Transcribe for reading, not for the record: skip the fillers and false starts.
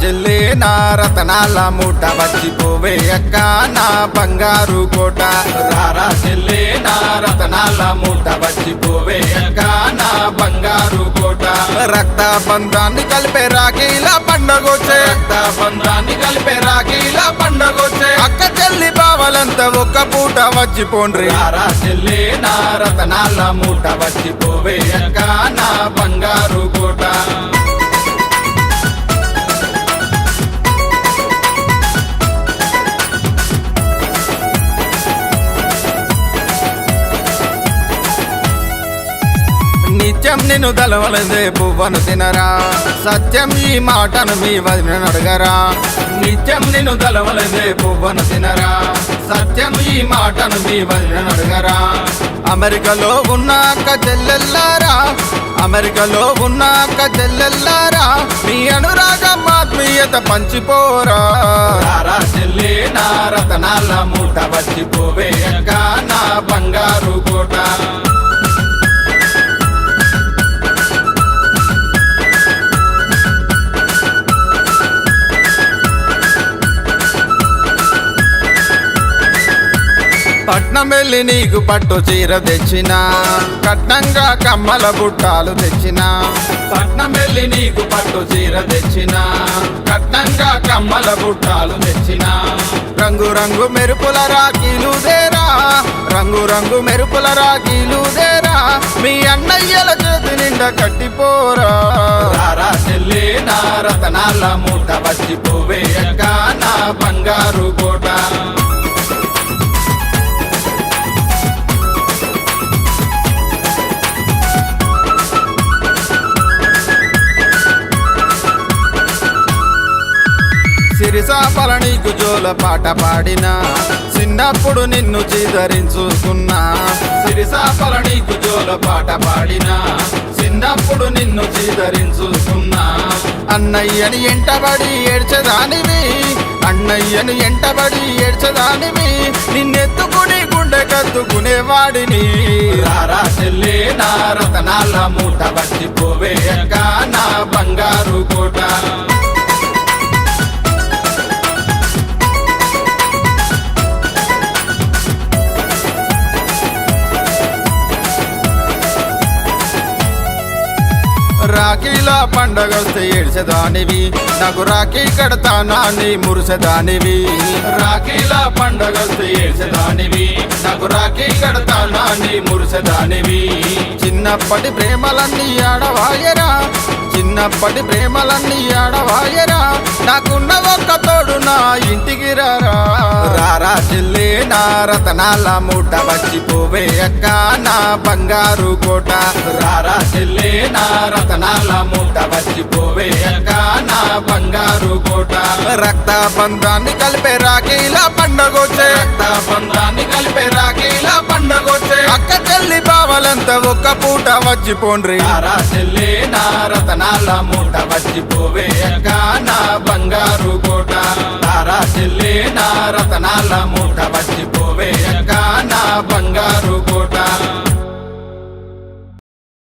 చెల్లే నా రతనాల మూట వచ్చిపోవే అక్క నా బంగారు కోట రారా చెల్లే నా రతనాల మూట వచ్చిపోవే అక్క నా బంగారు కోట రక్త బంధాన్ని కలిపే రాఖీల పండగొచ్చే రక్త బంధాన్ని కలిపే రాఖీల పండగొచ్చే అక్క చెల్లి బావలంతా ఒక్క పూట వచ్చిపోండ్రి రారా చెల్లే నా రతనాల మూట వచ్చిపోవే అక్క నా బంగారు కోట నిత్యం నిన్ను దలవలదే పువ్వను తినరా సత్యం ఈ మాటను మీ వదినను అడగరా నిత్యం నిన్ను దలవలదే పువ్వను తినరా సత్యం ఈ మాటను మీ వదినను అడగరా అమెరికాలో ఉన్న అక్క చెల్లెల్లారా అమెరికాలో ఉన్న అక్క చెల్లెల్లారా మీ అనురాగం ఆత్మీయత పంచిపోరా రారా చెల్లే నా రతనాల మూట వచ్చిపోవే అక్క నా బంగారు కోట పట్నం వెళ్ళి నీకు పట్టు చీర తెచ్చిన కట్నంగా కమ్మల బుట్టాలు తెచ్చిన పట్నం వెళ్ళి నీకు పట్టు చీర తెచ్చిన కట్నంగా కమ్మల బుట్టాలు తెచ్చిన రంగు రంగు మెరుపుల రాఖీలు దేరా రంగు రంగు మెరుపుల రాఖీలు దేరా మీ అన్నయ్యల చేతి నిండా కట్టిపోరా రారా చెల్లే నా రతనాల మూట వచ్చిపోవే అక్క నా బంగారు కోట సిరిసాపల నీకు జోల పాట పాడినా చిన్నప్పుడు నిన్ను చీదరించుకున్నా సిరిసాపల నీకు జోల పాట పాడినా చిన్నప్పుడు నిన్ను చీదరించుకున్నా అన్నయ్యని ఎంటబడి ఏడ్చదానివి అన్నయ్యని ఎంటబడి ఏడ్చదానివి నిన్నెత్తుకుని గుండె కత్తుకునేవాడిని రారా చెల్లే నా రతనాల మూట వచ్చిపోవే అక్క నా బంగారు కోట రాఖీల పండగొస్తే ఏడ్చేదానివి నాకు రాఖీ కడతానా నీ మురిసేదానివి రాఖీల పండగొస్తే ఏడ్చేదానివి నాకు రాఖీ కడతానా నీ మురిసేదానివి చిన్నప్పటి ప్రేమలన్నీ ఆడవాయరా చిన్నప్పటి ప్రేమలన్నీ ఆడవాయరా నాకున్న ఒక్క తోడు నా ఇంటికి రారా రారా చెల్లే నా రతనాల మూట వచ్చిపోవే అక్క నా బంగారు కోట రారా చెల్లే నా రతనాల మూట వచ్చిపోవే అక్క నా బంగారు కోట రక్త బంధాన్ని కలిపే రాఖీల పండగొచ్చే రక్త బంధాన్ని కలిపే రాఖీల పండగొచ్చే అక్క చెల్లి బావలంతా ఒక్క పూట వచ్చిపోండ్రి రారా చెల్లే నా రతనాల మూట వచ్చిపోవే అక్క నా బంగారు కోట రారా చెల్లే నా రతనాల మూట వచ్చిపోవే అక్క నా బంగారు